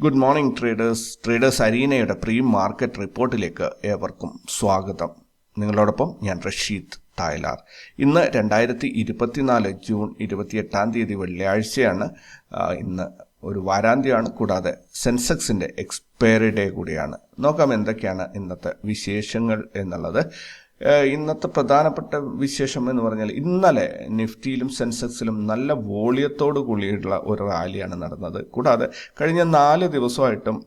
Good morning traders അരീനയുടെ pre market റിപ്പോർട്ടിലേക്ക് ഏവർക്കും സ്വാഗതം. നിങ്ങളോടൊപ്പം ഞാൻ റഷീദ് തായ്ലാർ. ഇന്ന് 2024 ജൂൺ 28 വെള്ളിയാഴ്ചയാണ്. ഇന്ന് ഒരു വാരാന്ത്യമാണ്. കൂടാതെ സെൻസെക്സിന്റെ എക്സ്പയറി ഡേ കൂടിയാണ്. നോക്കാം എന്തൊക്കെയാണ് ഇന്നത്തെ വിശേഷങ്ങൾ എന്നുള്ളത്. ഇന്നത്തെ പ്രധാനപ്പെട്ട വിശേഷം എന്ന് പറഞ്ഞാൽ ഇന്നലെ നിഫ്റ്റിയിലും സെൻസെക്സിലും നല്ല വോളിയത്തോടു കൂടിയുള്ള ഒരു റാലിയാണ് നടന്നത്. കൂടാതെ കഴിഞ്ഞ 4 ദിവസമായിട്ടും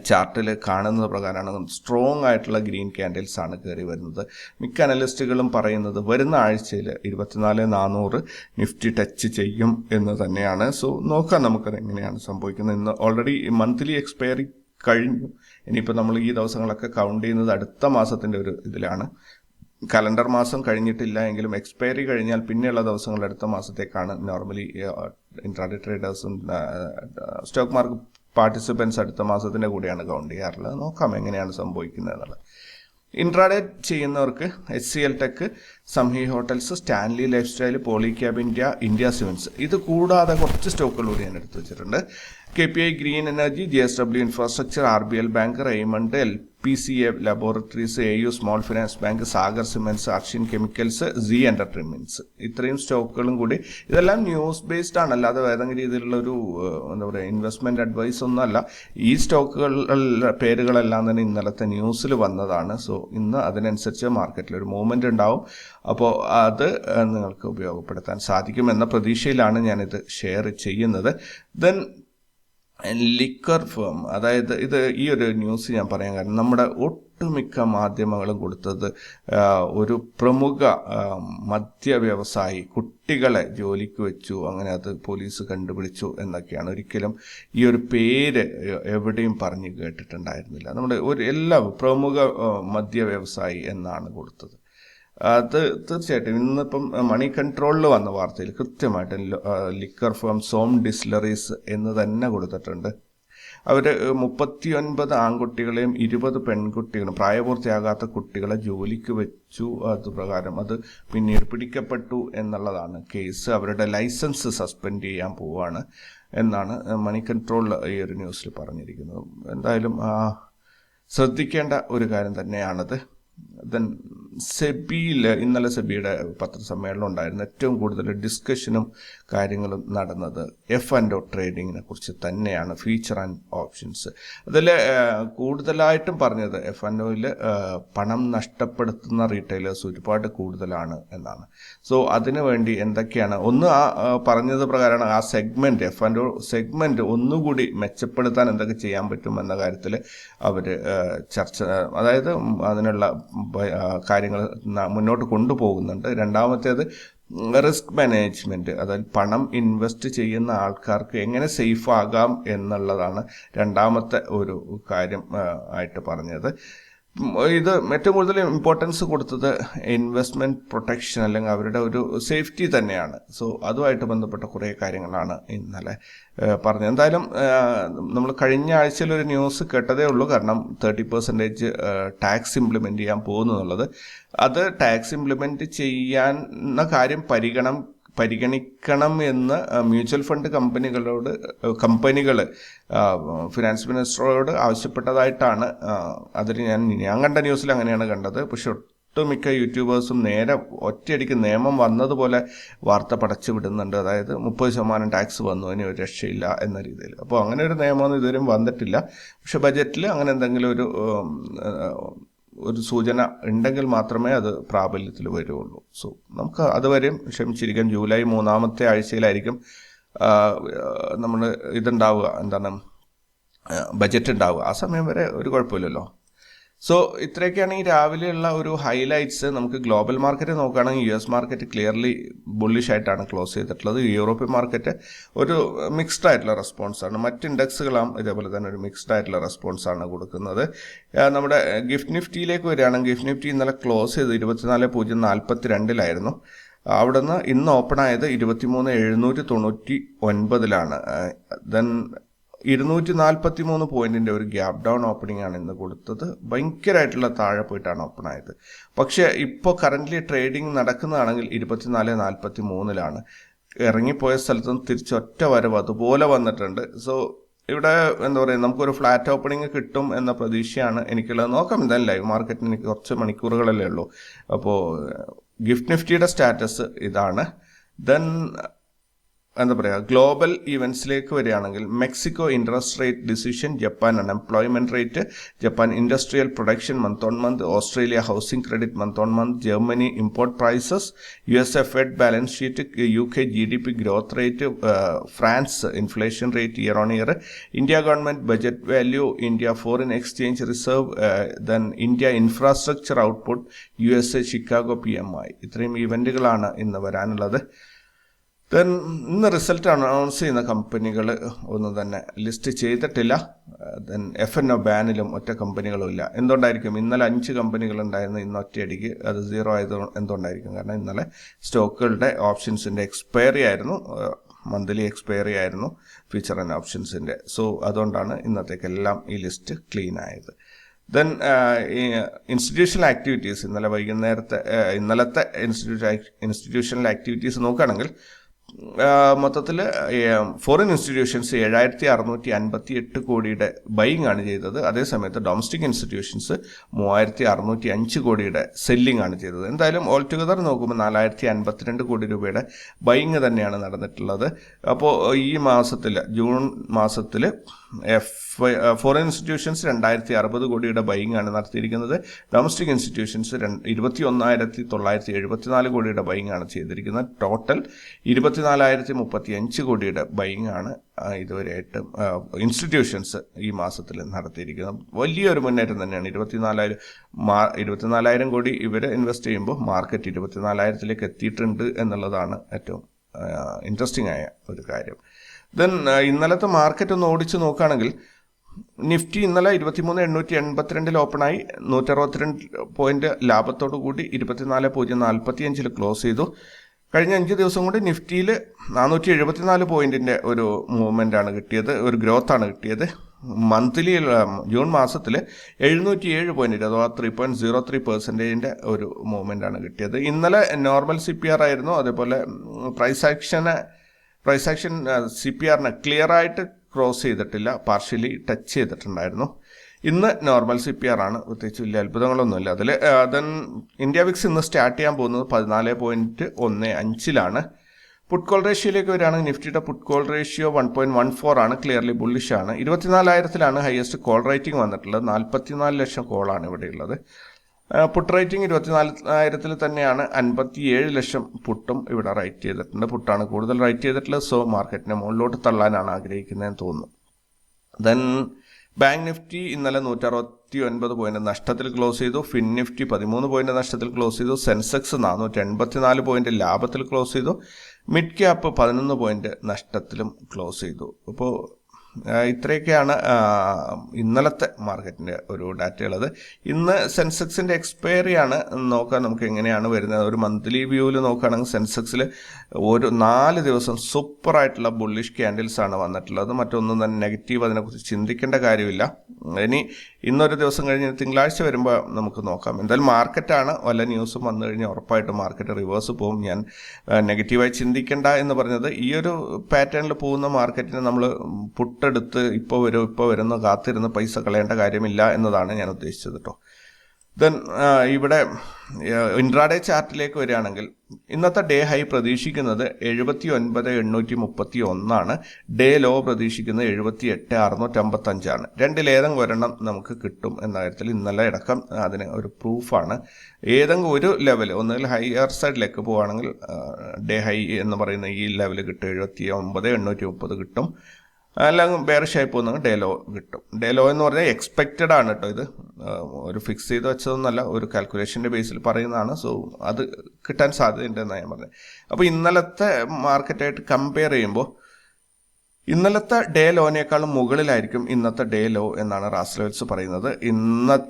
ചാർട്ടിൽ കാണുന്നത് പ്രകാരമാണ് സ്ട്രോങ് ആയിട്ടുള്ള ഗ്രീൻ ക്യാൻഡിൽസ് ആണ് കയറി വരുന്നത്. മിക്ക അനലിസ്റ്റുകളും പറയുന്നത് വരുന്ന ആഴ്ചയിൽ 24,400 നിഫ്റ്റി ടച്ച് ചെയ്യും എന്ന് തന്നെയാണ്. സോ നോക്കാം നമുക്കത് എങ്ങനെയാണ് സംഭവിക്കുന്നത്. ഇന്ന് ഓൾറെഡി മന്ത്ലി എക്സ്പയറി കഴിഞ്ഞു. ഇനിയിപ്പോൾ നമ്മൾ ഈ ദിവസങ്ങളൊക്കെ കൗണ്ട് ചെയ്യുന്നത് അടുത്ത മാസത്തിൻ്റെ ഒരു ഇതിലാണ്. കലണ്ടർ മാസം കഴിഞ്ഞിട്ടില്ല എങ്കിലും എക്സ്പയറി കഴിഞ്ഞാൽ പിന്നെയുള്ള ദിവസങ്ങൾ അടുത്ത മാസത്തേക്കാണ് നോർമലി ഇൻട്രാഡേ ട്രേഡേഴ്സും സ്റ്റോക്ക് മാർക്കറ്റ് പാർട്ടിസിപ്പൻസ് അടുത്ത മാസത്തിൻ്റെ കൂടെയാണ് കൗണ്ട് ചെയ്യാറുള്ളത്. നോക്കാം എങ്ങനെയാണ് സംഭവിക്കുന്നത് എന്നുള്ളത്. ഇൻട്രാഡേ ചെയ്യുന്നവർക്ക് HCL tech, Samhi hotels, Stanley life style, Polycab India, India cements, ഇത് കൂടാതെ കുറച്ച് സ്റ്റോക്കുകൾ കൂടി ഞാൻ എടുത്തു വെച്ചിട്ടുണ്ട്. KPI green energy, JSW infrastructure, RBL bank, Raymond, LPCA laboratories, AU small finance bank, Sagar cements, Archean chemicals, Zee entertainments, ഇത്രയും സ്റ്റോക്കുകളും കൂടി. ഇതെല്ലാം ന്യൂസ് ബേസ്ഡ് ആണ്, അല്ലാതെ ഏതെങ്കിലും രീതിയിലുള്ള ഒരു എന്താ പറയുക ഇൻവെസ്റ്റ്മെന്റ് അഡ്വൈസ് ഒന്നും അല്ല. ഈ സ്റ്റോക്കുകളുടെ പേരുകളെല്ലാം തന്നെ ഇന്നലത്തെ ന്യൂസിൽ വന്നതാണ്. സോ ഇന്ന് അതിനനുസരിച്ച് മാർക്കറ്റിൽ ഒരു മൂവ്മെന്റ് ഉണ്ടാവും. അപ്പോൾ അത് നിങ്ങൾക്ക് ഉപയോഗപ്പെടുത്താൻ സാധിക്കുമെന്ന പ്രതീക്ഷയിലാണ് ഞാനിത് ഷെയർ ചെയ്യുന്നത്. ദെൻ ലിക്കർ ഫേം, അതായത് ഇത് ഈ ഒരു ന്യൂസ് ഞാൻ പറയാൻ കാരണം നമ്മുടെ ഒട്ടുമിക്ക മാധ്യമങ്ങളും കൊടുത്തത് ഒരു പ്രമുഖ മദ്യ വ്യവസായി കുട്ടികളെ ജോലിക്ക് വെച്ചു, അങ്ങനെ അത് പോലീസ് കണ്ടുപിടിച്ചു എന്നൊക്കെയാണ്. ഒരിക്കലും ഈ ഒരു പേര് എവിടെയും പറഞ്ഞു കേട്ടിട്ടുണ്ടായിരുന്നില്ല. നമ്മുടെ എല്ലാ പ്രമുഖ മദ്യ വ്യവസായി എന്നാണ് കൊടുത്തത്. അത് തീർച്ചയായിട്ടും ഇന്നിപ്പം മണി കൺട്രോളിൽ വന്ന വാർത്തയിൽ കൃത്യമായിട്ട് ലിക്കർ ഫേം സോം ഡിസ്ലറീസ് എന്ന് തന്നെ കൊടുത്തിട്ടുണ്ട്. അവർ 39 ആൺകുട്ടികളെയും 20 പെൺകുട്ടികളും പ്രായപൂർത്തിയാകാത്ത കുട്ടികളെ ജോലിക്ക് വെച്ചു. അത് പ്രകാരം അത് പിന്നീട് പിടിക്കപ്പെട്ടു എന്നുള്ളതാണ് കേസ്. അവരുടെ ലൈസൻസ് സസ്പെൻഡ് ചെയ്യാൻ പോവുകയാണ് എന്നാണ് മണി കൺട്രോളിൽ ഈ ഒരു ന്യൂസിൽ പറഞ്ഞിരിക്കുന്നത്. എന്തായാലും ശ്രദ്ധിക്കേണ്ട ഒരു കാര്യം തന്നെയാണത്. ദെൻ ഇന്നലെ സെബിയുടെ പത്രസമ്മേളനം ഉണ്ടായിരുന്നു. ഏറ്റവും കൂടുതൽ ഡിസ്കഷനും കാര്യങ്ങളും നടന്നത് F&O ട്രേഡിങ്ങിനെ കുറിച്ച് തന്നെയാണ്, ഫ്യൂച്ചർ ആൻഡ് ഓപ്ഷൻസ്. അതിൽ കൂടുതലായിട്ടും പറഞ്ഞത് F&Oയിൽ പണം നഷ്ടപ്പെടുത്തുന്ന റീറ്റെയിലേഴ്സ് ഒരുപാട് കൂടുതലാണ് എന്നാണ്. സോ അതിനു വേണ്ടി എന്തൊക്കെയാണ് പറഞ്ഞത് പ്രകാരമാണ് ആ സെഗ്മെന്റ് F&O സെഗ്മെന്റ് ഒന്നുകൂടി മെച്ചപ്പെടുത്താൻ എന്തൊക്കെ ചെയ്യാൻ പറ്റും എന്ന കാര്യത്തിൽ അവർ ചർച്ച, അതായത് അതിനുള്ള കാര്യങ്ങൾ മുന്നോട്ട് കൊണ്ടുപോകുന്നുണ്ട്. രണ്ടാമത്തേത് റിസ്ക് മാനേജ്മെന്റ്, അതായത് പണം ഇൻവെസ്റ്റ് ചെയ്യുന്ന ആൾക്കാർക്ക് എങ്ങനെ സേഫ് ആകാം എന്നുള്ളതാണ് രണ്ടാമത്തെ ഒരു കാര്യം ആയിട്ട് പറഞ്ഞത്. ഇത് ഏറ്റവും കൂടുതൽ ഇമ്പോർട്ടൻസ് കൊടുത്തത് ഇൻവെസ്റ്റ്മെന്റ് പ്രൊട്ടക്ഷൻ അല്ലെങ്കിൽ അവരുടെ ഒരു സേഫ്റ്റി തന്നെയാണ്. സോ അതുമായിട്ട് ബന്ധപ്പെട്ട കുറേ കാര്യങ്ങളാണ് ഇന്നലെ പറഞ്ഞത്. എന്തായാലും നമ്മൾ കഴിഞ്ഞ ആഴ്ചയിൽ ഒരു ന്യൂസ് കേട്ടതേ ഉള്ളൂ, കാരണം 30% ടാക്സ് ഇംപ്ലിമെന്റ് ചെയ്യാൻ പോകുന്നു എന്നുള്ളത്. അത് ടാക്സ് ഇംപ്ലിമെന്റ് ചെയ്യുന്ന കാര്യം പരിഗണിക്കണം എന്ന് മ്യൂച്വൽ ഫണ്ട് കമ്പനികൾ ഫിനാൻസ് മിനിസ്റ്ററോട് ആവശ്യപ്പെട്ടതായിട്ടാണ് അതിൽ ഞാൻ കണ്ട ന്യൂസിൽ അങ്ങനെയാണ് കണ്ടത്. പക്ഷെ ഒട്ടുമിക്ക യൂട്യൂബേഴ്സും നേരെ ഒറ്റയടിക്ക് നിയമം വന്നതുപോലെ വാർത്ത പടച്ചു വിടുന്നുണ്ട്. അതായത് 30% ടാക്സ് വന്നു, ഇനി ഒരു രക്ഷയില്ല എന്ന രീതിയിൽ. അപ്പോൾ അങ്ങനെ ഒരു നിയമമൊന്നും ഇതുവരെയും വന്നിട്ടില്ല. പക്ഷെ ബജറ്റിൽ അങ്ങനെ എന്തെങ്കിലും ഒരു സൂചന ഉണ്ടെങ്കിൽ മാത്രമേ അത് പ്രാബല്യത്തിൽ വരുള്ളൂ. സോ നമുക്ക് അതുവരെയും ക്ഷമിച്ചിരിക്കാം. ജൂലൈ 3-ാമത്തെ ആഴ്ചയിലായിരിക്കും നമ്മൾ ഇതുണ്ടാവുക, ബജറ്റ് ഉണ്ടാവുക. ആ സമയം വരെ ഒരു കുഴപ്പമില്ലല്ലോ. സോ ഇത്രയൊക്കെയാണ് ഈ രാവിലെയുള്ള ഒരു ഹൈലൈറ്റ്സ്. നമുക്ക് ഗ്ലോബൽ മാർക്കറ്റ് നോക്കുകയാണെങ്കിൽ US മാർക്കറ്റ് ക്ലിയർലി ബുള്ളിഷ് ആയിട്ടാണ് ക്ലോസ് ചെയ്തിട്ടുള്ളത്. യൂറോപ്യൻ മാർക്കറ്റ് ഒരു മിക്സ്ഡ് ആയിട്ടുള്ള റെസ്പോൺസാണ്. മറ്റ് ഇൻഡെക്സുകളാണ് ഇതേപോലെ തന്നെ ഒരു മിക്സ്ഡ് ആയിട്ടുള്ള റെസ്പോൺസാണ് കൊടുക്കുന്നത്. നമ്മുടെ ഗിഫ്റ്റ് നിഫ്റ്റിയിലേക്ക് വരികയാണെങ്കിൽ ഗിഫ്റ്റ് നിഫ്റ്റി ഇന്നലെ ക്ലോസ് ചെയ്ത് 24,042 അവിടെ നിന്ന് ഇന്ന് ഓപ്പൺ ആയത് 23,799 ദെൻ 243 പോയിന്റിന്റെ ഒരു ഗ്യാപ് ഡൗൺ ഓപ്പണിംഗ് ആണ് ഇന്ന് കൊടുത്തത്. ഭയങ്കരമായിട്ടുള്ള താഴെ പോയിട്ടാണ് ഓപ്പൺ ആയത്. പക്ഷെ ഇപ്പോൾ കറന്റ് ട്രേഡിംഗ് നടക്കുന്നതാണെങ്കിൽ 24,043 ഇറങ്ങിപ്പോയ സ്ഥലത്ത് നിന്ന് തിരിച്ചൊറ്റ വരവ് അതുപോലെ വന്നിട്ടുണ്ട്. സോ ഇവിടെ എന്താ പറയുക, നമുക്കൊരു ഫ്ലാറ്റ് ഓപ്പണിംഗ് കിട്ടും എന്ന പ്രതീക്ഷയാണ് എനിക്കുള്ളത്. നോക്കാം എന്തായാലും. ലൈവ് മാർക്കറ്റിന് എനിക്ക് കുറച്ച് മണിക്കൂറുകളല്ലേ ഉള്ളൂ. അപ്പോൾ ഗിഫ്റ്റ് നിഫ്റ്റിയുടെ സ്റ്റാറ്റസ് ഇതാണ്. ദെൻ എന്താ പറയുക, ഗ്ലോബൽ ഇവൻറ്റ്സിലേക്ക് വരികയാണെങ്കിൽ Mexico interest rate decision, Japan unemployment rate, Japan industrial production month on month, Australia housing credit month on month, Germany import prices, USA Fed balance sheet, UK GDP growth rate, France inflation rate year on year, India government budget value, India foreign exchange reserve, then India infrastructure output, USA Chicago PMI. ഇത്രയും ഇവന്റുകളാണ് ഇന്ന് വരാനുള്ളത്. Then ഇന്ന് result announce ചെയ്യുന്ന കമ്പനികൾ ഒന്നും തന്നെ list ചെയ്തിട്ടില്ല. Then FNO ബാനിലും ഒറ്റ കമ്പനികളും ഇല്ല. എന്തുകൊണ്ടായിരിക്കും? ഇന്നലെ 5 കമ്പനികളുണ്ടായിരുന്നു, ഇന്ന് ഒറ്റയടിക്ക് അത് 0 ആയത് എന്തുകൊണ്ടായിരിക്കും? കാരണം ഇന്നലെ സ്റ്റോക്കുകളുടെ ഓപ്ഷൻസിൻ്റെ എക്സ്പയറി ആയിരുന്നു, മന്ത്ലി എക്സ്പയറി ആയിരുന്നു ഫ്യൂച്ചർ ആൻഡ് ഓപ്ഷൻസിൻ്റെ. സോ അതുകൊണ്ടാണ് ഇന്നത്തേക്കെല്ലാം ഈ ലിസ്റ്റ് ക്ലീൻ ആയത്. ദെൻ ഇൻസ്റ്റിറ്റ്യൂഷണൽ ആക്ടിവിറ്റീസ്, ഇന്നലെ വൈകുന്നേരത്തെ ഇന്നലത്തെ ഇൻസ്റ്റിറ്റ്യൂഷണൽ ആക്ടിവിറ്റീസ് നോക്കുകയാണെങ്കിൽ മൊത്തത്തിൽ ഫോറിൻ ഇൻസ്റ്റിറ്റ്യൂഷൻസ് 7658 കോടിയുടെ ബൈയിങ് ആണ് ചെയ്തത്. അതേസമയത്ത് ഡൊമസ്റ്റിക് ഇൻസ്റ്റിറ്റ്യൂഷൻസ് 3605 കോടിയുടെ സെല്ലിംഗ് ആണ് ചെയ്തത്. എന്തായാലും ഓൾ ടുഗദർ നോക്കുമ്പോൾ 4052 കോടി രൂപയുടെ ബൈയിങ് തന്നെയാണ് നടന്നിട്ടുള്ളത്. അപ്പോൾ ഈ മാസത്തിൽ, ജൂൺ മാസത്തിൽ ഫോറിൻ ഇൻസ്റ്റിറ്റ്യൂഷൻസ് 2060 കോടിയുടെ ബൈയിങ് ആണ് നടത്തിയിരിക്കുന്നത്. ഡൊമസ്റ്റിക് ഇൻസ്റ്റിറ്റ്യൂഷൻസ് 21,974 കോടിയുടെ ബൈയിങ് ആണ് ചെയ്തിരിക്കുന്നത്. ടോട്ടൽ 24,035 കോടിയുടെ ബൈയിങ് ആണ് ഇതുവരെയായിട്ട് ഇൻസ്റ്റിറ്റ്യൂഷൻസ് ഈ മാസത്തിൽ നടത്തിയിരിക്കുന്നത്. വലിയൊരു മുന്നേറ്റം തന്നെയാണ്. 24,000 കോടി ഇവർ ഇൻവെസ്റ്റ് ചെയ്യുമ്പോൾ മാർക്കറ്റ് 24,000 എത്തിയിട്ടുണ്ട് എന്നുള്ളതാണ് ഏറ്റവും ഇൻട്രസ്റ്റിംഗ് ആയ ഒരു കാര്യം. ദെൻ ഇന്നലത്തെ മാർക്കറ്റ് ഒന്ന് ഓടിച്ച് നോക്കുകയാണെങ്കിൽ നിഫ്റ്റി ഇന്നലെ 23,882 ഓപ്പണായി 162 പോയിന്റ് ലാഭത്തോടു കൂടി 24,045 ക്ലോസ് ചെയ്തു. കഴിഞ്ഞ 5 ദിവസം കൊണ്ട് നിഫ്റ്റിയിൽ 474 പോയിന്റിന്റെ ഒരു മൂവ്മെന്റ് ആണ് കിട്ടിയത്, ഒരു ഗ്രോത്ത് ആണ് കിട്ടിയത്. മന്ത്ലി ജൂൺ മാസത്തിൽ 707 പോയിന്റ്, അഥവാ 3.03% ഒരു മൂവ്മെന്റ് ആണ് കിട്ടിയത്. ഇന്നലെ നോർമൽ CPR ആയിരുന്നു. അതേപോലെ പ്രൈസ് ആക്ഷൻ CPRനെ ക്ലിയർ ആയിട്ട് ക്രോസ് ചെയ്തിട്ടില്ല, പാർഷ്യലി ടച്ച് ചെയ്തിട്ടുണ്ടായിരുന്നു. ഇന്ന് നോർമൽ CPR ആണ്, പ്രത്യേകിച്ച് വലിയ അത്ഭുതങ്ങളൊന്നുമില്ല അതിൽ. ദെൻ ഇന്ത്യ വിക്സ് ഇന്ന് സ്റ്റാർട്ട് ചെയ്യാൻ പോകുന്നത് 14.15 പുട്ട് കോൾ റേഷ്യോയിലേക്ക് വരികയാണെങ്കിൽ നിഫ്റ്റിയുടെ പുട്ട് കോൾ റേഷ്യോ 1.14 ആണ്, ക്ലിയർലി ബുള്ളിഷ് ആണ്. 24,000 ഹയസ്റ്റ് കോൾ റേറ്റിംഗ് വന്നിട്ടുള്ളത്. 44 ലക്ഷം കോളാണ് ഇവിടെയുള്ളത്. പുട്ട് റേറ്റിംഗ് 24,000 തന്നെയാണ്. 57 ലക്ഷം പുട്ടും ഇവിടെ റൈറ്റ് ചെയ്തിട്ടുണ്ട്. പുട്ടാണ് കൂടുതൽ റൈറ്റ് ചെയ്തിട്ടുള്ളത്. സോ മാർക്കറ്റിനെ മുകളിലോട്ട് തള്ളാനാണ് ആഗ്രഹിക്കുന്നതെന്ന് തോന്നുന്നു. ദെൻ ബാങ്ക് നിഫ്റ്റി ഇന്നലെ 169 പോയിന്റ് നഷ്ടത്തിൽ ക്ലോസ് ചെയ്തു. ഫിൻ നിഫ്റ്റി 13 പോയിന്റ് നഷ്ടത്തിൽ ക്ലോസ് ചെയ്തു. സെൻസെക്സ് 484 പോയിന്റ് ലാഭത്തിൽ ക്ലോസ് ചെയ്തു. മിഡ് ക്യാപ്പ് 11 പോയിന്റ് നഷ്ടത്തിലും ക്ലോസ് ചെയ്തു. അപ്പോൾ ഇത്രയൊക്കെയാണ് ഇന്നലത്തെ മാർക്കറ്റിൻ്റെ ഒരു ഡാറ്റയുള്ളത്. ഇന്ന് സെൻസെക്സിൻ്റെ എക്സ്പയറി ആണ്. നോക്കാം നമുക്ക് എങ്ങനെയാണ് വരുന്നത്. ഒരു മന്ത്ലി വ്യൂവിൽ നോക്കുകയാണെങ്കിൽ സെൻസെക്സിൽ ഒരു 4 ദിവസം സൂപ്പറായിട്ടുള്ള ബുള്ളിഷ് ക്യാൻഡിൽസ് ആണ് വന്നിട്ടുള്ളത്. മറ്റൊന്നും തന്നെ നെഗറ്റീവ് അതിനെക്കുറിച്ച് ചിന്തിക്കേണ്ട കാര്യമില്ല. ഇനി ഇന്നൊരു ദിവസം കഴിഞ്ഞ് തിങ്കളാഴ്ച വരുമ്പോൾ നമുക്ക് നോക്കാം. എന്തായാലും മാർക്കറ്റാണ്, വല്ല ന്യൂസും വന്നു കഴിഞ്ഞാൽ ഉറപ്പായിട്ടും മാർക്കറ്റ് റിവേഴ്സ് പോകും. ഞാൻ നെഗറ്റീവായി ചിന്തിക്കേണ്ട എന്ന് പറഞ്ഞത്, ഈ ഒരു പാറ്റേണിൽ പോകുന്ന മാർക്കറ്റിന് നമ്മൾ പുട്ടെടുത്ത് ഇപ്പോൾ വരുന്ന കാത്തിരുന്ന് പൈസ കളയേണ്ട കാര്യമില്ല എന്നതാണ് ഞാൻ ഉദ്ദേശിച്ചത് കേട്ടോ. ദെൻ ഇവിടെ ഇൻട്രാഡേ ചാർട്ടിലേക്ക് വരികയാണെങ്കിൽ ഇന്നത്തെ ഡേ ഹൈ പ്രതീക്ഷിക്കുന്നത് 79,831 ഡേ ലോ പ്രതീക്ഷിക്കുന്നത് 78,655 രണ്ടിലേതെങ്കിലും ഒരെണ്ണം നമുക്ക് കിട്ടും എന്ന കാര്യത്തിൽ ഇന്നലെ അടക്കം അതിന് ഒരു പ്രൂഫാണ്. ഏതെങ്കിലും ഒരു ലെവൽ ഒന്നുകിൽ ഹയർ സൈഡിലേക്ക് പോവുകയാണെങ്കിൽ ഡേ ഹൈ എന്ന് പറയുന്ന ഈ ലെവൽ കിട്ടും, 79,830 കിട്ടും. അല്ലെങ്കിൽ വേറെ ഷേപ്പ് ഒന്നും ഡേ ലോ കിട്ടും. ഡേ ലോ എന്ന് പറഞ്ഞാൽ എക്സ്പെക്റ്റഡ് ആണ് കേട്ടോ. ഇത് ഒരു ഫിക്സ് ചെയ്ത് വെച്ചതൊന്നല്ല, ഒരു കാൽക്കുലേഷൻ്റെ ബേസിൽ പറയുന്നതാണ്. സോ അത് കിട്ടാൻ സാധ്യതയുണ്ടെന്നാണ് ഞാൻ പറഞ്ഞത്. അപ്പോൾ ഇന്നലത്തെ മാർക്കറ്റായിട്ട് കമ്പയർ ചെയ്യുമ്പോൾ ഇന്നലത്തെ ഡേ ലോനേക്കാളും മുകളിലായിരിക്കും ഇന്നത്തെ ഡേ ലോ എന്നാണ് റാസ്ലെവൽസ് പറയുന്നത്.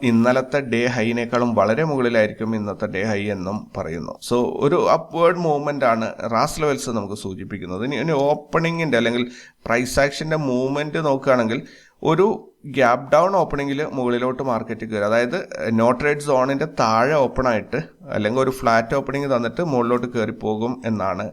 ഇന്നലത്തെ ഡേ ഹൈനേക്കാളും വളരെ മുകളിലായിരിക്കും ഇന്നത്തെ ഡേ ഹൈ എന്നും പറയുന്നു. സോ ഒരു അപ്വേർഡ് മൂവ്മെന്റ് ആണ് റാസ്ലെവൽസ് നമുക്ക് സൂചിപ്പിക്കുന്നത്. ഇനി ഓപ്പണിങ്ങിന്റെ അല്ലെങ്കിൽ പ്രൈസ് ആക്ഷന്റെ മൂവ്മെന്റ് നോക്കുകയാണെങ്കിൽ ഒരു ഗ്യാപ് ഡൗൺ ഓപ്പണിങ്ങിൽ മുകളിലോട്ട് മാർക്കറ്റ് കയറി, അതായത് നോ ട്രേഡ് സോണിന്റെ താഴെ ഓപ്പൺ ആയിട്ട് അല്ലെങ്കിൽ ഒരു ഫ്ലാറ്റ് ഓപ്പണിങ് തന്നിട്ട് മുകളിലോട്ട് കയറി പോകും എന്നാണ്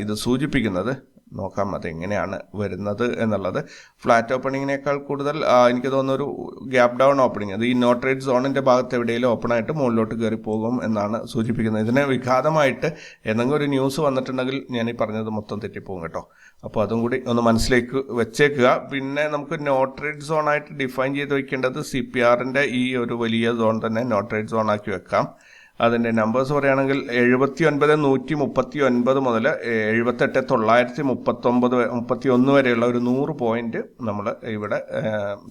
ഇത് സൂചിപ്പിക്കുന്നത്. നോക്കാം അതെങ്ങനെയാണ് വരുന്നത് എന്നുള്ളത്. ഫ്ലാറ്റ് ഓപ്പണിങ്ങിനേക്കാൾ കൂടുതൽ എനിക്ക് തോന്നുന്ന ഒരു ഗ്യാപ്പ് ഡൗൺ ഓപ്പണിങ്, അത് ഈ നോ ട്രേഡ് സോണിൻ്റെ ഭാഗത്ത് എവിടെയെങ്കിലും ഓപ്പണായിട്ട് മുകളിലോട്ട് കയറി പോകും എന്നാണ് സൂചിപ്പിക്കുന്നത്. ഇതിന് വിഘാതമായിട്ട് എന്തെങ്കിലും ഒരു ന്യൂസ് വന്നിട്ടുണ്ടെങ്കിൽ ഞാൻ ഈ പറഞ്ഞത് മൊത്തം തെറ്റിപ്പോകും കേട്ടോ. അപ്പോൾ അതും കൂടി ഒന്ന് മനസ്സിലേക്ക് വെച്ചേക്കുക. പിന്നെ നമുക്ക് നോ ട്രേഡ് സോണായിട്ട് ഡിഫൈൻ ചെയ്ത് വയ്ക്കേണ്ടത് CPRൻ്റെ ഈ ഒരു വലിയ സോൺ തന്നെ നോ ട്രേഡ് സോൺ ആക്കി വെക്കാം. അതിൻ്റെ നമ്പേഴ്സ് പറയുകയാണെങ്കിൽ 79,139 മുതൽ 78,931 വരെയുള്ള ഒരു 100 പോയിന്റ് നമ്മൾ ഇവിടെ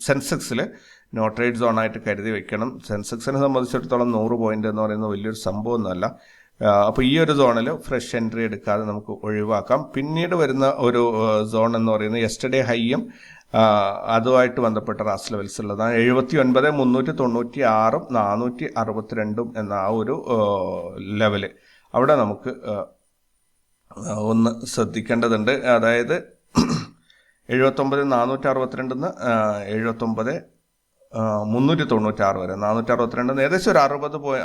സെൻസെക്സിൽ നോ ട്രേഡ് സോണായിട്ട് കരുതി വെക്കണം. സെൻസെക്സിനെ സംബന്ധിച്ചിടത്തോളം 100 പോയിന്റ് എന്ന് പറയുന്നത് വലിയൊരു സംഭവമൊന്നുമല്ല. അപ്പോൾ ഈ ഒരു സോണിൽ ഫ്രഷ് എൻട്രി എടുക്കാതെ നമുക്ക് ഒഴിവാക്കാം. പിന്നീട് വരുന്ന ഒരു സോൺ എന്ന് പറയുന്നത് യെസ്റ്റർഡേ ഹൈയും അതുമായിട്ട് ബന്ധപ്പെട്ട റാസ് ലെവൽസ് ഉള്ളതാണ്. 79,396 462 എന്ന ആ ഒരു ലെവല് അവിടെ നമുക്ക് ഒന്ന് ശ്രദ്ധിക്കേണ്ടതുണ്ട്. അതായത് 79,462 79,396 വരെ 462 ഏകദേശം ഒരു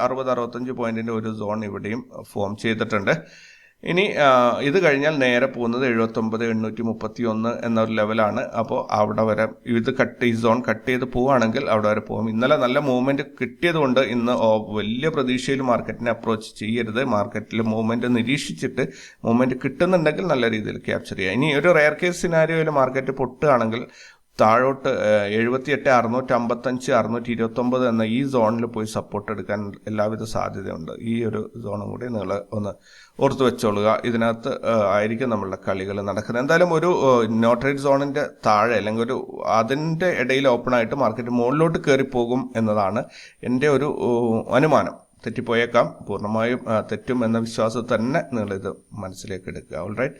60-65 പോയിന്റിന്റെ ഒരു സോൺ ഇവിടെയും ഫോം ചെയ്തിട്ടുണ്ട്. ഇനി ഇത് കഴിഞ്ഞാൽ നേരെ പോകുന്നത് 79,831 എന്നൊരു ലെവലാണ്. അപ്പോൾ അവിടെ വരെ ഈ സോൺ കട്ട് ചെയ്ത് പോവുകയാണെങ്കിൽ അവിടെ വരെ പോകും. ഇന്നലെ നല്ല മൂവ്മെന്റ് കിട്ടിയത് കൊണ്ട് ഇന്ന് വലിയ പ്രതീക്ഷയിൽ മാർക്കറ്റിനെ അപ്രോച്ച് ചെയ്യരുത്. മാർക്കറ്റിൽ മൂവ്മെന്റ് നിരീക്ഷിച്ചിട്ട് മൂവ്മെന്റ് കിട്ടുന്നുണ്ടെങ്കിൽ നല്ല രീതിയിൽ ക്യാപ്ചർ ചെയ്യുക. ഇനി ഒരു റെയർ കേസ് സിനാരിയോയിൽ മാർക്കറ്റ് പൊട്ടുകയാണെങ്കിൽ താഴോട്ട് 78,655 629 എന്ന ഈ സോണിൽ പോയി സപ്പോർട്ട് എടുക്കാൻ എല്ലാവിധ സാധ്യതയുണ്ട്. ഈ ഒരു സോണും കൂടി നിങ്ങൾ ഒന്ന് ഓർത്ത് വെച്ചോളുക. ഇതിനകത്ത് ആയിരിക്കും നമ്മളുടെ കളികൾ നടക്കുന്നത്. എന്തായാലും ഒരു നോ ട്രേഡ് സോണിന്റെ താഴെ അല്ലെങ്കിൽ ഒരു അതിൻ്റെ ഇടയിൽ ഓപ്പണായിട്ട് മാർക്കറ്റ് മുകളിലോട്ട് കയറിപ്പോകും എന്നതാണ് എൻ്റെ ഒരു അനുമാനം. തെറ്റിപ്പോയേക്കാം, പൂർണ്ണമായും തെറ്റും എന്ന വിശ്വാസം തന്നെ നിങ്ങളിത് മനസ്സിലേക്ക് എടുക്കുക. ഓൾറൈറ്റ്,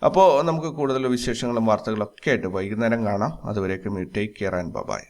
അപ്പോൾ നമുക്ക് കൂടുതൽ വിശേഷങ്ങളും വാർത്തകളൊക്കെ ആയിട്ട് വൈകുന്നേരം കാണാം. അതുവരേക്കും ടേക്ക് കെയർ ആൻഡ് ബൈ.